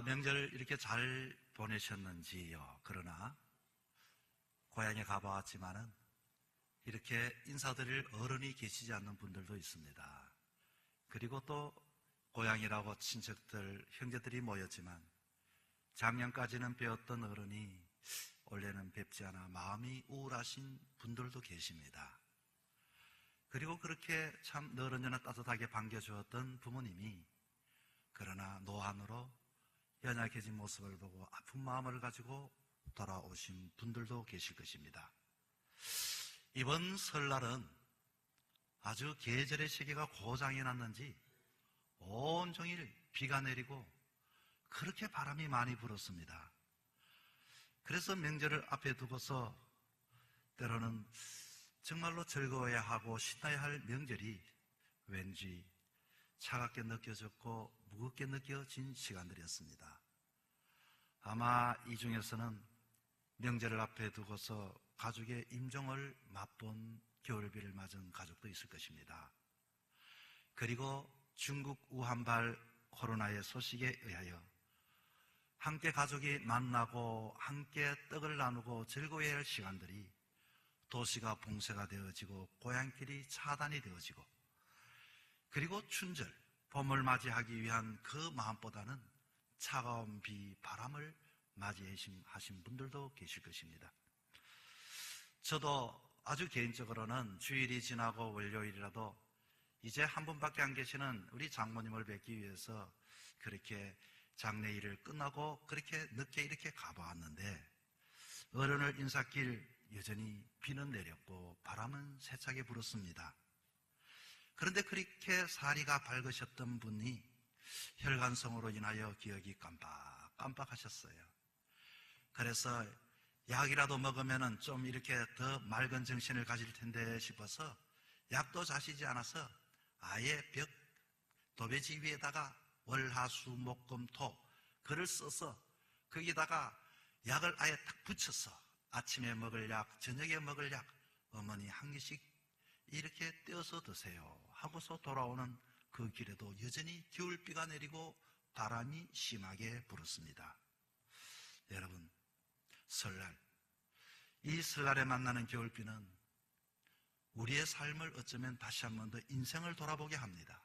명절 이렇게 잘 보내셨는지요? 그러나 고향에 가봐왔지만은 이렇게 인사드릴 어른이 계시지 않는 분들도 있습니다. 그리고 또 고향이라고 친척들, 형제들이 모였지만 작년까지는 뵈었던 어른이 올해는 뵙지 않아 마음이 우울하신 분들도 계십니다. 그리고 그렇게 참 늘 언제나 따뜻하게 반겨주었던 부모님이 그러나 노안으로 연약해진 모습을 보고 아픈 마음을 가지고 돌아오신 분들도 계실 것입니다. 이번 설날은 아주 계절의 시기가 고장이 났는지 온종일 비가 내리고 그렇게 바람이 많이 불었습니다. 그래서 명절을 앞에 두고서 때로는 정말로 즐거워야 하고 신나야 할 명절이 왠지 차갑게 느껴졌고 무겁게 느껴진 시간들이었습니다. 아마 이 중에서는 명절을 앞에 두고서 가족의 임종을 맛본 겨울비를 맞은 가족도 있을 것입니다. 그리고 중국 우한발 코로나의 소식에 의하여 함께 가족이 만나고 함께 떡을 나누고 즐거워야 할 시간들이 도시가 봉쇄가 되어지고 고향길이 차단이 되어지고 그리고 춘절, 봄을 맞이하기 위한 그 마음보다는 차가운 비, 바람을 맞이하신 분들도 계실 것입니다. 저도 아주 개인적으로는 주일이 지나고 월요일이라도 이제 한 분밖에 안 계시는 우리 장모님을 뵙기 위해서 그렇게 장례일을 끝나고 그렇게 늦게 이렇게 가보았는데 어른을 인사길 여전히 비는 내렸고 바람은 세차게 불었습니다. 그런데 그렇게 사리가 밝으셨던 분이 혈관성으로 인하여 기억이 깜빡하셨어요. 그래서 약이라도 먹으면 좀 이렇게 더 맑은 정신을 가질 텐데 싶어서 약도 자시지 않아서 아예 벽 도배지 위에다가 월화수목금토 글을 써서 거기다가 약을 아예 딱 붙여서 아침에 먹을 약, 저녁에 먹을 약 어머니 한 개씩 이렇게 떼어서 드세요 하고서 돌아오는 그 길에도 여전히 겨울비가 내리고 바람이 심하게 불었습니다. 여러분, 설날, 이 설날에 만나는 겨울비는 우리의 삶을 어쩌면 다시 한 번 더 인생을 돌아보게 합니다.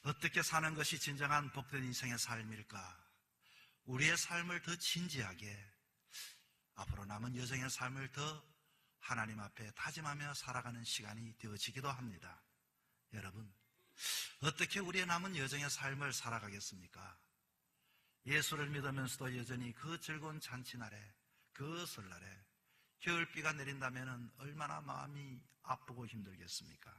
어떻게 사는 것이 진정한 복된 인생의 삶일까? 우리의 삶을 더 진지하게 앞으로 남은 여정의 삶을 더 하나님 앞에 다짐하며 살아가는 시간이 되어지기도 합니다. 여러분, 어떻게 우리의 남은 여정의 삶을 살아가겠습니까? 예수를 믿으면서도 여전히 그 즐거운 잔치날에, 그 설날에 겨울비가 내린다면 얼마나 마음이 아프고 힘들겠습니까?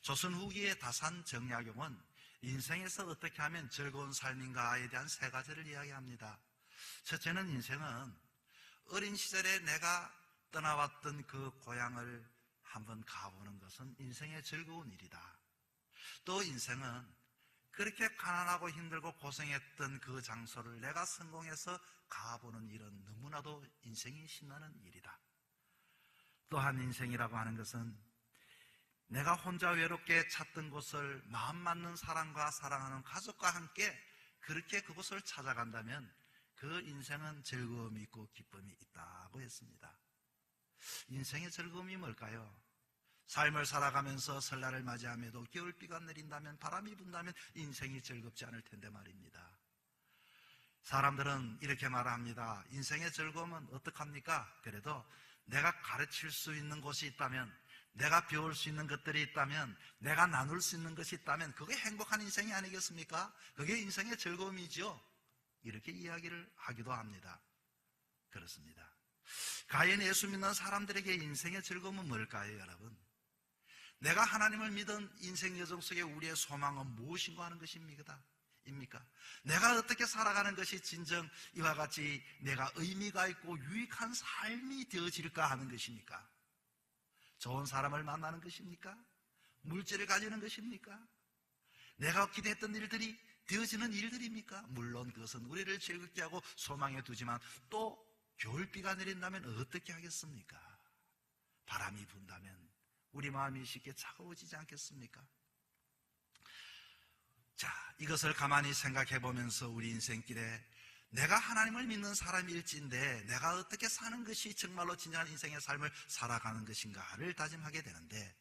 조선 후기의 다산 정약용은 인생에서 어떻게 하면 즐거운 삶인가에 대한 세 가지를 이야기합니다. 첫째는 인생은 어린 시절에 내가 떠나왔던 그 고향을 한번 가보는 것은 인생의 즐거운 일이다. 또 인생은 그렇게 가난하고 힘들고 고생했던 그 장소를 내가 성공해서 가보는 일은 너무나도 인생이 신나는 일이다. 또한 인생이라고 하는 것은 내가 혼자 외롭게 찾던 곳을 마음 맞는 사람과 사랑하는 가족과 함께 그렇게 그곳을 찾아간다면 그 인생은 즐거움이 있고 기쁨이 있다고 했습니다. 인생의 즐거움이 뭘까요? 삶을 살아가면서 설날을 맞이함에도 겨울비가 내린다면 바람이 분다면 인생이 즐겁지 않을 텐데 말입니다. 사람들은 이렇게 말합니다. 인생의 즐거움은 어떡합니까? 그래도 내가 가르칠 수 있는 곳이 있다면, 내가 배울 수 있는 것들이 있다면, 내가 나눌 수 있는 것이 있다면 그게 행복한 인생이 아니겠습니까? 그게 인생의 즐거움이죠. 이렇게 이야기를 하기도 합니다. 그렇습니다. 과연 예수 믿는 사람들에게 인생의 즐거움은 뭘까요, 여러분? 내가 하나님을 믿은 인생 여정 속에 우리의 소망은 무엇인가 하는 것입니까? 내가 어떻게 살아가는 것이 진정 이와 같이 내가 의미가 있고 유익한 삶이 되어질까 하는 것입니까? 좋은 사람을 만나는 것입니까? 물질을 가지는 것입니까? 내가 기대했던 일들이 되어지는 일들입니까? 물론 그것은 우리를 즐겁게 하고 소망에 두지만 또 겨울비가 내린다면 어떻게 하겠습니까? 바람이 분다면 우리 마음이 쉽게 차가워지지 않겠습니까? 자, 이것을 가만히 생각해 보면서 우리 인생길에 내가 하나님을 믿는 사람일지인데 내가 어떻게 사는 것이 정말로 진정한 인생의 삶을 살아가는 것인가를 다짐하게 되는데,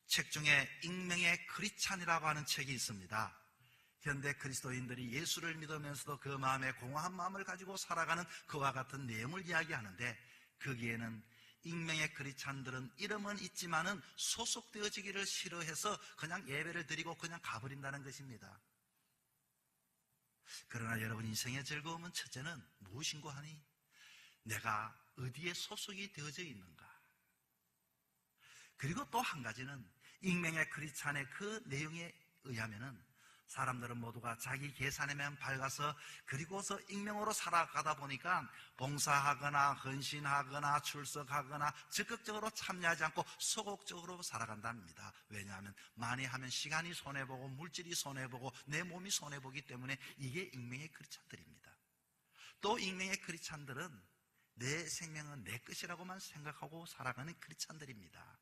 책 중에 익명의 크리스찬이라고 하는 책이 있습니다. 현대 그리스도인들이 예수를 믿으면서도 그 마음에 공허한 마음을 가지고 살아가는 그와 같은 내용을 이야기하는데, 거기에는 익명의 크리스찬들은 이름은 있지만은 소속되어지기를 싫어해서 그냥 예배를 드리고 그냥 가버린다는 것입니다. 그러나 여러분, 인생의 즐거움은 첫째는 무엇인고 하니 내가 어디에 소속이 되어져 있는가. 그리고 또 한 가지는 익명의 크리스찬의 그 내용에 의하면은 사람들은 모두가 자기 계산에만 밝아서 그리고서 익명으로 살아가다 보니까 봉사하거나 헌신하거나 출석하거나 적극적으로 참여하지 않고 소극적으로 살아간답니다. 왜냐하면 많이 하면 시간이 손해보고 물질이 손해보고 내 몸이 손해보기 때문에 이게 익명의 크리스찬들입니다. 또 익명의 크리스찬들은 내 생명은 내 것이라고만 생각하고 살아가는 크리스찬들입니다.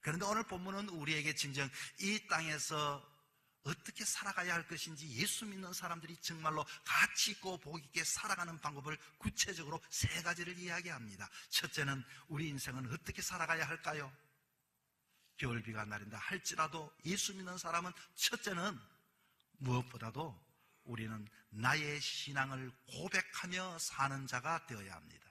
그런데 오늘 본문은 우리에게 진정 이 땅에서 어떻게 살아가야 할 것인지, 예수 믿는 사람들이 정말로 가치 있고 복 있게 살아가는 방법을 구체적으로 세 가지를 이야기합니다. 첫째는 우리 인생은 어떻게 살아가야 할까요? 겨울비가 내린다 할지라도 예수 믿는 사람은 첫째는 무엇보다도 우리는 나의 신앙을 고백하며 사는 자가 되어야 합니다.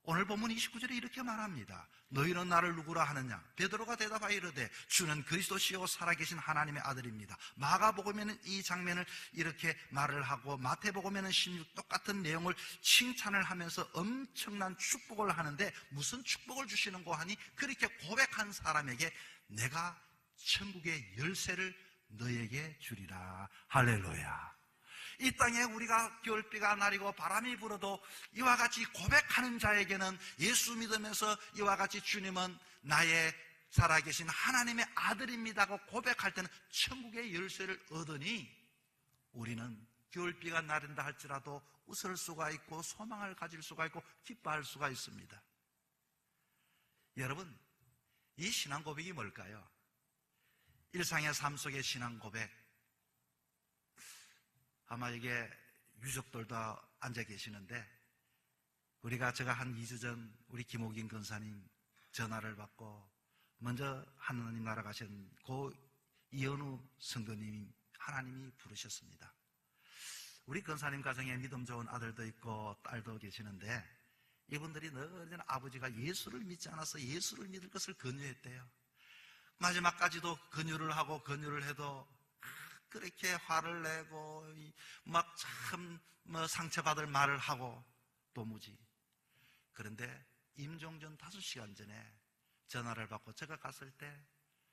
오늘 본문 29절에 이렇게 말합니다. 너희는 나를 누구라 하느냐? 베드로가 대답하여 이르되 주는 그리스도시요 살아계신 하나님의 아들입니다. 마가복음에는 이 장면을 이렇게 말을 하고 마태복음에는 16 똑같은 내용을 칭찬을 하면서 엄청난 축복을 하는데, 무슨 축복을 주시는고 하니 그렇게 고백한 사람에게 내가 천국의 열쇠를 너에게 주리라. 할렐루야. 이 땅에 우리가 겨울비가 내리고 바람이 불어도 이와 같이 고백하는 자에게는, 예수 믿으면서 이와 같이 주님은 나의 살아계신 하나님의 아들입니다고 고백할 때는 천국의 열쇠를 얻으니 우리는 겨울비가 내린다 할지라도 웃을 수가 있고 소망을 가질 수가 있고 기뻐할 수가 있습니다. 여러분, 이 신앙 고백이 뭘까요? 일상의 삶 속의 신앙 고백, 아마 이게 유족들도 앉아 계시는데, 제가 한 2주 전 우리 김옥인 권사님 전화를 받고 먼저 하나님 나라 가신 고 이현우 성도님 하나님이 부르셨습니다. 우리 권사님 가정에 믿음 좋은 아들도 있고 딸도 계시는데, 이분들이 늘 아버지가 예수를 믿지 않아서 예수를 믿을 것을 권유했대요. 마지막까지도 권유를 하고 권유를 해도 그렇게 화를 내고 막 참 상처받을 말을 하고 도무지. 그런데 임종전 5시간 전에 전화를 받고 제가 갔을 때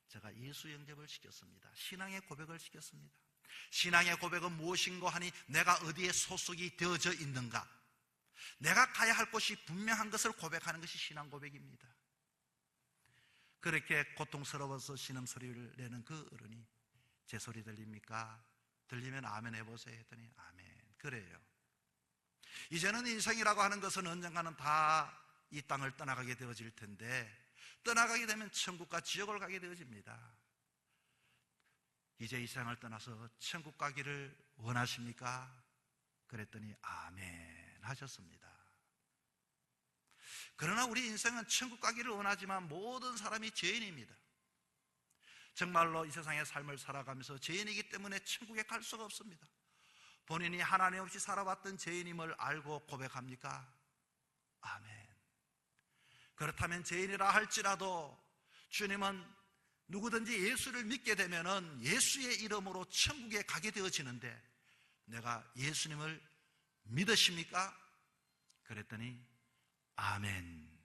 제가 예수 영접을 시켰습니다. 신앙의 고백을 시켰습니다. 신앙의 고백은 무엇인고 하니 내가 어디에 소속이 되어져 있는가, 내가 가야 할 곳이 분명한 것을 고백하는 것이 신앙 고백입니다. 그렇게 고통스러워서 신음소리를 내는 그 어른이 제 소리 들립니까? 들리면 아멘 해보세요 했더니 아멘. 그래요. 이제는 인생이라고 하는 것은 언젠가는 다 이 땅을 떠나가게 되어질 텐데, 떠나가게 되면 천국과 지옥을 가게 되어집니다. 이제 이 세상을 떠나서 천국 가기를 원하십니까? 그랬더니 아멘 하셨습니다. 그러나 우리 인생은 천국 가기를 원하지만 모든 사람이 죄인입니다. 정말로 이 세상의 삶을 살아가면서 죄인이기 때문에 천국에 갈 수가 없습니다. 본인이 하나님 없이 살아왔던 죄인임을 알고 고백합니까? 아멘. 그렇다면 죄인이라 할지라도 주님은 누구든지 예수를 믿게 되면은 예수의 이름으로 천국에 가게 되어지는데, 내가 예수님을 믿으십니까? 그랬더니 아멘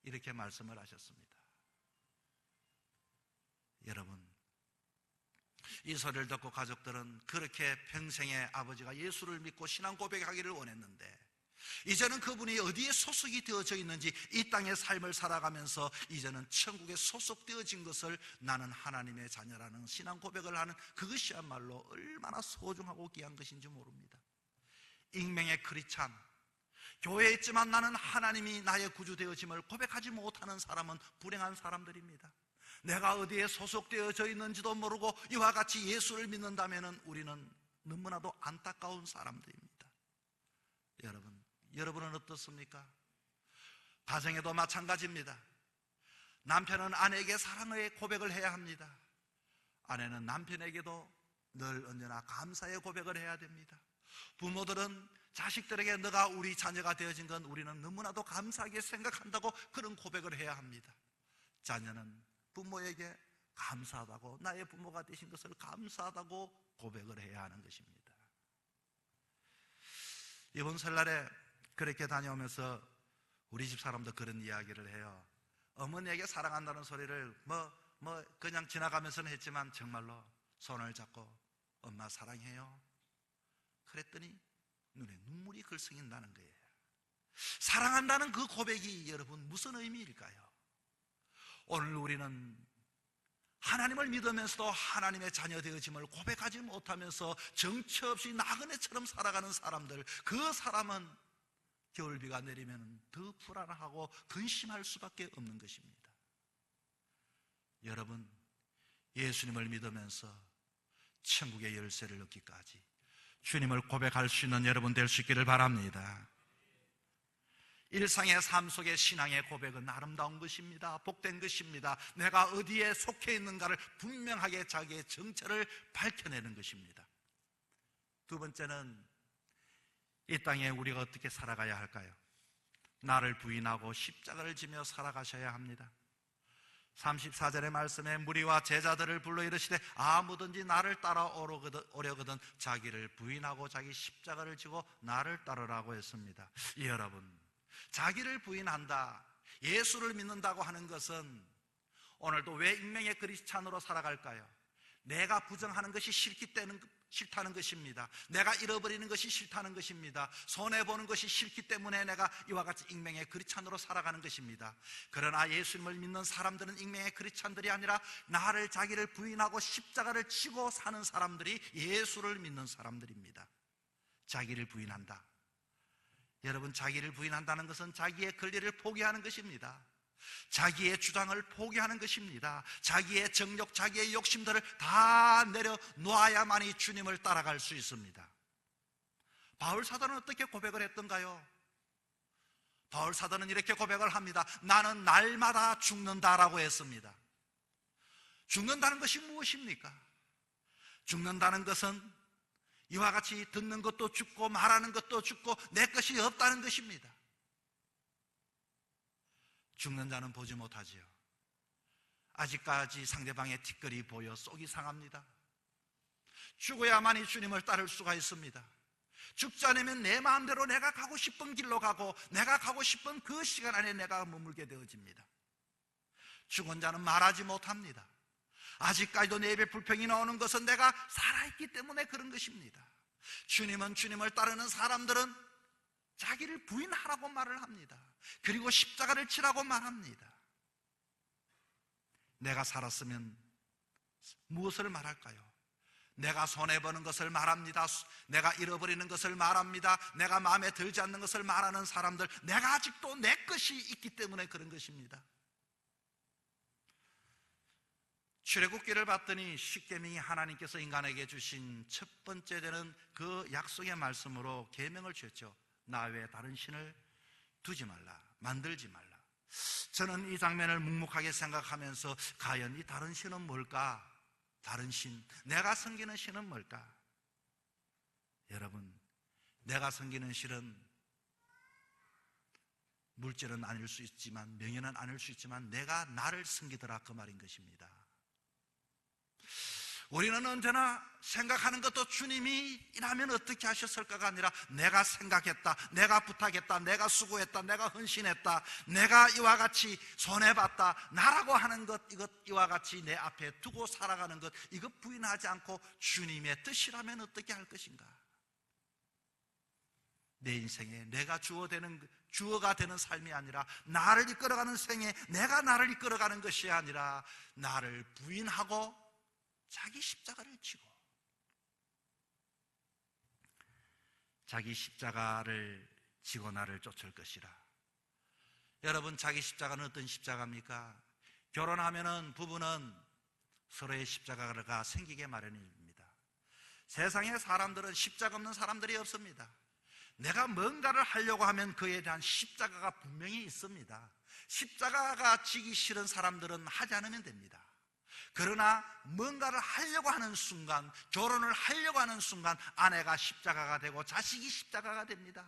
이렇게 말씀을 하셨습니다. 여러분, 이 소리를 듣고 가족들은 그렇게 평생에 아버지가 예수를 믿고 신앙 고백하기를 원했는데, 이제는 그분이 어디에 소속이 되어져 있는지, 이 땅의 삶을 살아가면서 이제는 천국에 소속되어진 것을 나는 하나님의 자녀라는 신앙 고백을 하는 그것이야말로 얼마나 소중하고 귀한 것인지 모릅니다. 익명의 크리스찬, 교회에 있지만 나는 하나님이 나의 구주 되어짐을 고백하지 못하는 사람은 불행한 사람들입니다. 내가 어디에 소속되어져 있는지도 모르고 이와 같이 예수를 믿는다면 우리는 너무나도 안타까운 사람들입니다. 여러분은 어떻습니까? 가정에도 마찬가지입니다. 남편은 아내에게 사랑의 고백을 해야 합니다. 아내는 남편에게도 늘 언제나 감사의 고백을 해야 됩니다. 부모들은 자식들에게 너가 우리 자녀가 되어진 건 우리는 너무나도 감사하게 생각한다고 그런 고백을 해야 합니다. 자녀는 부모에게 감사하다고, 나의 부모가 되신 것을 감사하다고 고백을 해야 하는 것입니다. 이번 설날에 그렇게 다녀오면서 우리 집 사람도 그런 이야기를 해요. 어머니에게 사랑한다는 소리를 그냥 지나가면서는 했지만 정말로 손을 잡고 엄마 사랑해요 그랬더니 눈에 눈물이 글썽인다는 거예요. 사랑한다는 그 고백이 여러분 무슨 의미일까요? 오늘 우리는 하나님을 믿으면서도 하나님의 자녀 되어짐을 고백하지 못하면서 정처 없이 나그네처럼 살아가는 사람들, 그 사람은 겨울비가 내리면 더 불안하고 근심할 수밖에 없는 것입니다. 여러분, 예수님을 믿으면서 천국의 열쇠를 얻기까지 주님을 고백할 수 있는 여러분 될 수 있기를 바랍니다. 일상의 삶 속의 신앙의 고백은 아름다운 것입니다. 복된 것입니다. 내가 어디에 속해 있는가를 분명하게 자기의 정체를 밝혀내는 것입니다. 두 번째는 이 땅에 우리가 어떻게 살아가야 할까요? 나를 부인하고 십자가를 지며 살아가셔야 합니다. 34절의 말씀에 무리와 제자들을 불러 이르시되 아무든지 나를 따라오려거든 자기를 부인하고 자기 십자가를 지고 나를 따르라고 했습니다. 여러분, 자기를 부인한다, 예수를 믿는다고 하는 것은 오늘도 왜 익명의 크리스찬으로 살아갈까요? 내가 부정하는 것이 싫다는 것입니다. 내가 잃어버리는 것이 싫다는 것입니다. 손해보는 것이 싫기 때문에 내가 이와 같이 익명의 크리스찬으로 살아가는 것입니다. 그러나 예수님을 믿는 사람들은 익명의 크리스찬들이 아니라 나를 자기를 부인하고 십자가를 지고 사는 사람들이 예수를 믿는 사람들입니다. 자기를 부인한다. 여러분, 자기를 부인한다는 것은 자기의 권리를 포기하는 것입니다. 자기의 주장을 포기하는 것입니다. 자기의 정욕, 자기의 욕심들을 다 내려놓아야만이 주님을 따라갈 수 있습니다. 바울 사도는 어떻게 고백을 했던가요? 바울 사도는 이렇게 고백을 합니다. 나는 날마다 죽는다라고 했습니다. 죽는다는 것이 무엇입니까? 죽는다는 것은 이와 같이 듣는 것도 죽고 말하는 것도 죽고 내 것이 없다는 것입니다. 죽는 자는 보지 못하지요. 아직까지 상대방의 티끌이 보여 속이 상합니다. 죽어야만이 주님을 따를 수가 있습니다. 죽지 않으면 내 마음대로 내가 가고 싶은 길로 가고 내가 가고 싶은 그 시간 안에 내가 머물게 되어집니다. 죽은 자는 말하지 못합니다. 아직까지도 내 입에 불평이 나오는 것은 내가 살아있기 때문에 그런 것입니다. 주님을 따르는 사람들은 자기를 부인하라고 말을 합니다. 그리고 십자가를 치라고 말합니다. 내가 살았으면 무엇을 말할까요? 내가 손해보는 것을 말합니다. 내가 잃어버리는 것을 말합니다. 내가 마음에 들지 않는 것을 말하는 사람들, 내가 아직도 내 것이 있기 때문에 그런 것입니다. 출애굽기를 봤더니 십계명이 하나님께서 인간에게 주신 첫 번째 되는 그 약속의 말씀으로 계명을 주셨죠. 나 외에 다른 신을 두지 말라, 만들지 말라. 저는 이 장면을 묵묵하게 생각하면서 과연 이 다른 신은 뭘까? 다른 신, 내가 섬기는 신은 뭘까? 여러분, 내가 섬기는 신은 물질은 아닐 수 있지만, 명예는 아닐 수 있지만 내가 나를 섬기더라, 그 말인 것입니다. 우리는 언제나 생각하는 것도 주님이 이라면 어떻게 하셨을까가 아니라 내가 생각했다, 내가 부탁했다, 내가 수고했다, 내가 헌신했다, 내가 이와 같이 손해봤다, 나라고 하는 것, 이와 같이 내 앞에 두고 살아가는 것, 이것 부인하지 않고 주님의 뜻이라면 어떻게 할 것인가? 내 인생에 내가 주어가 되는 삶이 아니라, 나를 이끌어가는 생에 내가 나를 이끌어가는 것이 아니라 나를 부인하고 자기 십자가를 지고, 자기 십자가를 지고 나를 쫓을 것이라. 여러분, 자기 십자가는 어떤 십자가입니까? 결혼하면은 부부는 서로의 십자가가 생기게 마련입니다. 세상의 사람들은 십자가 없는 사람들이 없습니다. 내가 뭔가를 하려고 하면 그에 대한 십자가가 분명히 있습니다. 십자가가 지기 싫은 사람들은 하지 않으면 됩니다. 그러나 뭔가를 하려고 하는 순간, 결혼을 하려고 하는 순간 아내가 십자가가 되고 자식이 십자가가 됩니다.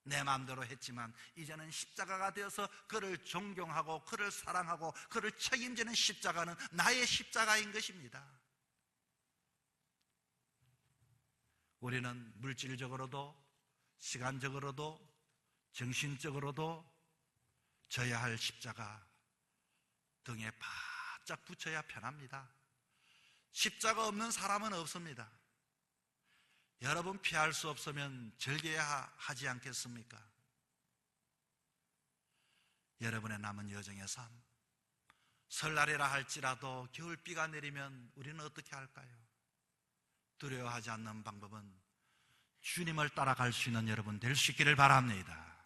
내 마음대로 했지만 이제는 십자가가 되어서 그를 존경하고 그를 사랑하고 그를 책임지는 십자가는 나의 십자가인 것입니다. 우리는 물질적으로도 시간적으로도 정신적으로도 져야 할 십자가 등에 바짝 붙여야 편합니다. 십자가 없는 사람은 없습니다. 여러분 피할 수 없으면 즐겨야 하지 않겠습니까? 여러분의 남은 여정의 삶, 설날이라 할지라도 겨울비가 내리면 우리는 어떻게 할까요? 두려워하지 않는 방법은 주님을 따라갈 수 있는 여러분 될 수 있기를 바랍니다.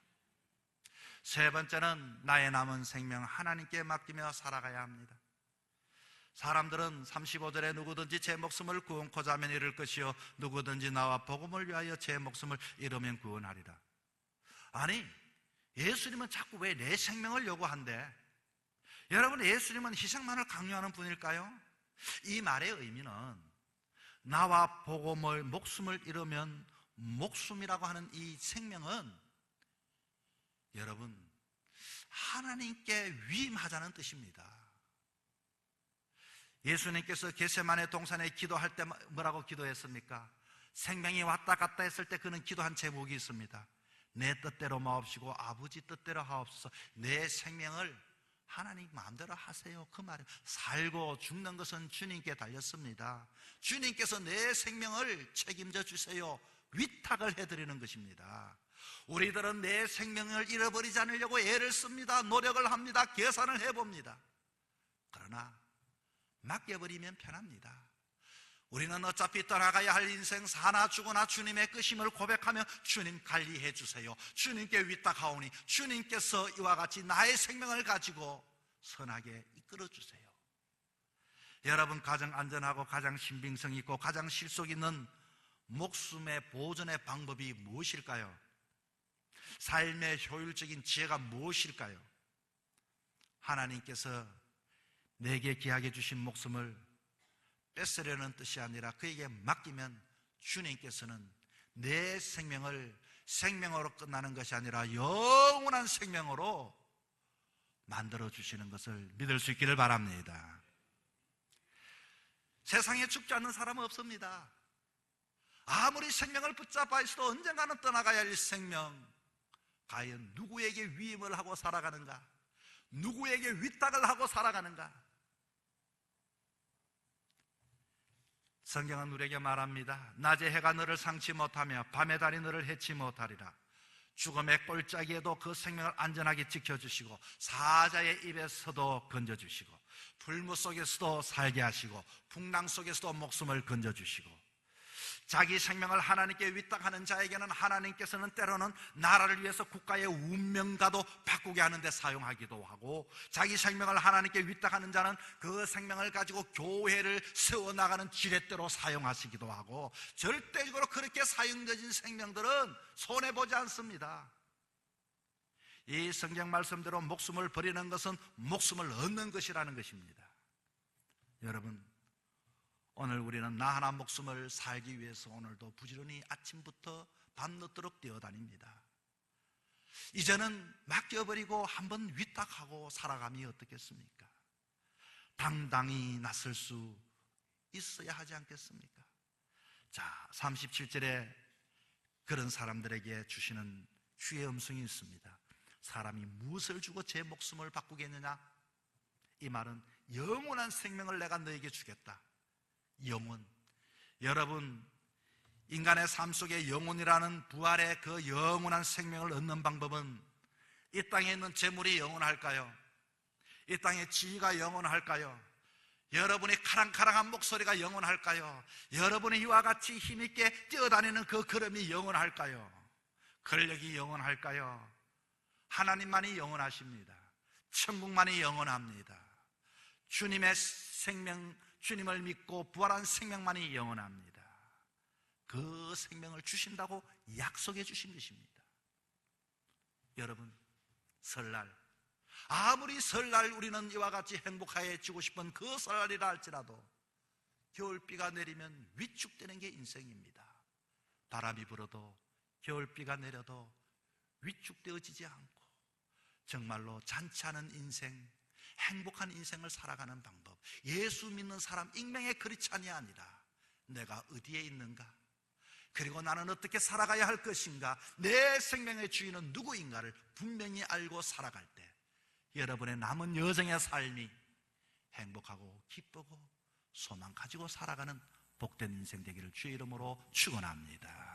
세 번째는 나의 남은 생명 하나님께 맡기며 살아가야 합니다. 사람들은 35절에 누구든지 제 목숨을 구원코자 하면 잃을 것이요 누구든지 나와 복음을 위하여 제 목숨을 잃으면 구원하리라. 아니, 예수님은 자꾸 왜 내 생명을 요구한대? 여러분, 예수님은 희생만을 강요하는 분일까요? 이 말의 의미는 나와 복음을 목숨을 잃으면 목숨이라고 하는 이 생명은 여러분 하나님께 위임하자는 뜻입니다. 예수님께서 겟세마네 동산에 기도할 때 뭐라고 기도했습니까? 생명이 왔다 갔다 했을 때 그는 기도한 제목이 있습니다. 내 뜻대로 마옵시고 아버지 뜻대로 하옵소서. 내 생명을 하나님 마음대로 하세요. 그 말은 살고 죽는 것은 주님께 달렸습니다. 주님께서 내 생명을 책임져 주세요. 위탁을 해드리는 것입니다. 우리들은 내 생명을 잃어버리지 않으려고 애를 씁니다. 노력을 합니다. 계산을 해봅니다. 그러나 맡겨버리면 편합니다. 우리는 어차피 떠나가야 할 인생 사나 죽으나 주님의 끝임을 고백하며 주님 관리해 주세요. 주님께 위탁하오니 주님께서 이와 같이 나의 생명을 가지고 선하게 이끌어 주세요. 여러분, 가장 안전하고 가장 신빙성 있고 가장 실속 있는 목숨의 보존의 방법이 무엇일까요? 삶의 효율적인 지혜가 무엇일까요? 하나님께서 내게 귀하게 주신 목숨을 뺏으려는 뜻이 아니라 그에게 맡기면 주님께서는 내 생명을 생명으로 끝나는 것이 아니라 영원한 생명으로 만들어 주시는 것을 믿을 수 있기를 바랍니다. 세상에 죽지 않는 사람은 없습니다. 아무리 생명을 붙잡아 있어도 언젠가는 떠나가야 할 생명, 과연 누구에게 위임을 하고 살아가는가? 누구에게 위탁을 하고 살아가는가? 성경은 우리에게 말합니다. 낮에 해가 너를 상치 못하며 밤의 달이 너를 해치 못하리라. 죽음의 꼴짜기에도 그 생명을 안전하게 지켜주시고 사자의 입에서도 건져주시고 불무 속에서도 살게 하시고 풍랑 속에서도 목숨을 건져주시고 자기 생명을 하나님께 위탁하는 자에게는 하나님께서는 때로는 나라를 위해서 국가의 운명과도 바꾸게 하는 데 사용하기도 하고 자기 생명을 하나님께 위탁하는 자는 그 생명을 가지고 교회를 세워나가는 지렛대로 사용하시기도 하고 절대적으로 그렇게 사용되어진 생명들은 손해보지 않습니다. 이 성경 말씀대로 목숨을 버리는 것은 목숨을 얻는 것이라는 것입니다. 여러분, 오늘 우리는 나 하나 목숨을 살기 위해서 오늘도 부지런히 아침부터 밤늦도록 뛰어다닙니다. 이제는 맡겨버리고 한번 위탁하고 살아감이 어떻겠습니까? 당당히 나설 수 있어야 하지 않겠습니까? 자, 37절에 그런 사람들에게 주시는 주의 음성이 있습니다. 사람이 무엇을 주고 제 목숨을 바꾸겠느냐? 이 말은 영원한 생명을 내가 너에게 주겠다. 영혼, 여러분, 인간의 삶 속에 영혼이라는 부활의 그 영원한 생명을 얻는 방법은 이 땅에 있는 재물이 영원할까요? 이 땅의 지위가 영원할까요? 여러분의 카랑카랑한 목소리가 영원할까요? 여러분의 이와 같이 힘있게 뛰어다니는 그 걸음이 영원할까요? 근력이 영원할까요? 하나님만이 영원하십니다. 천국만이 영원합니다. 주님의 생명, 주님을 믿고 부활한 생명만이 영원합니다. 그 생명을 주신다고 약속해 주신 것입니다. 여러분, 설날, 아무리 설날 우리는 이와 같이 행복해지고 싶은 그 설날이라 할지라도 겨울비가 내리면 위축되는 게 인생입니다. 바람이 불어도 겨울비가 내려도 위축되어지지 않고 정말로 잔치하는 인생, 행복한 인생을 살아가는 방법, 예수 믿는 사람 익명의 크리스찬이 아니라 내가 어디에 있는가, 그리고 나는 어떻게 살아가야 할 것인가, 내 생명의 주인은 누구인가를 분명히 알고 살아갈 때 여러분의 남은 여정의 삶이 행복하고 기쁘고 소망 가지고 살아가는 복된 인생 되기를 주의 이름으로 축원합니다.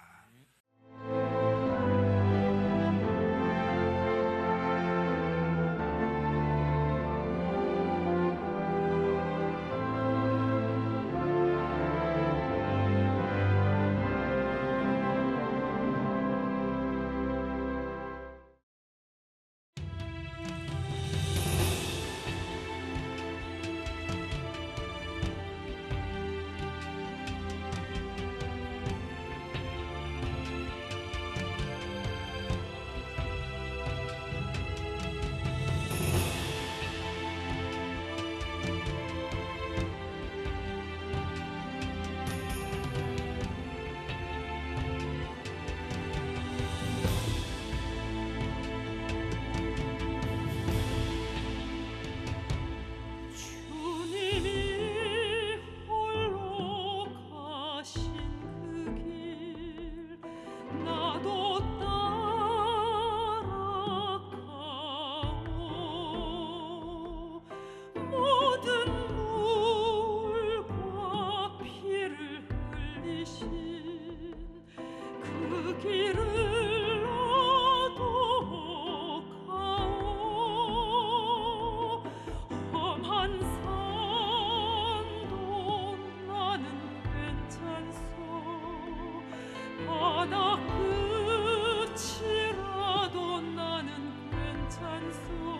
바다 끝이라도 나는 괜찮소.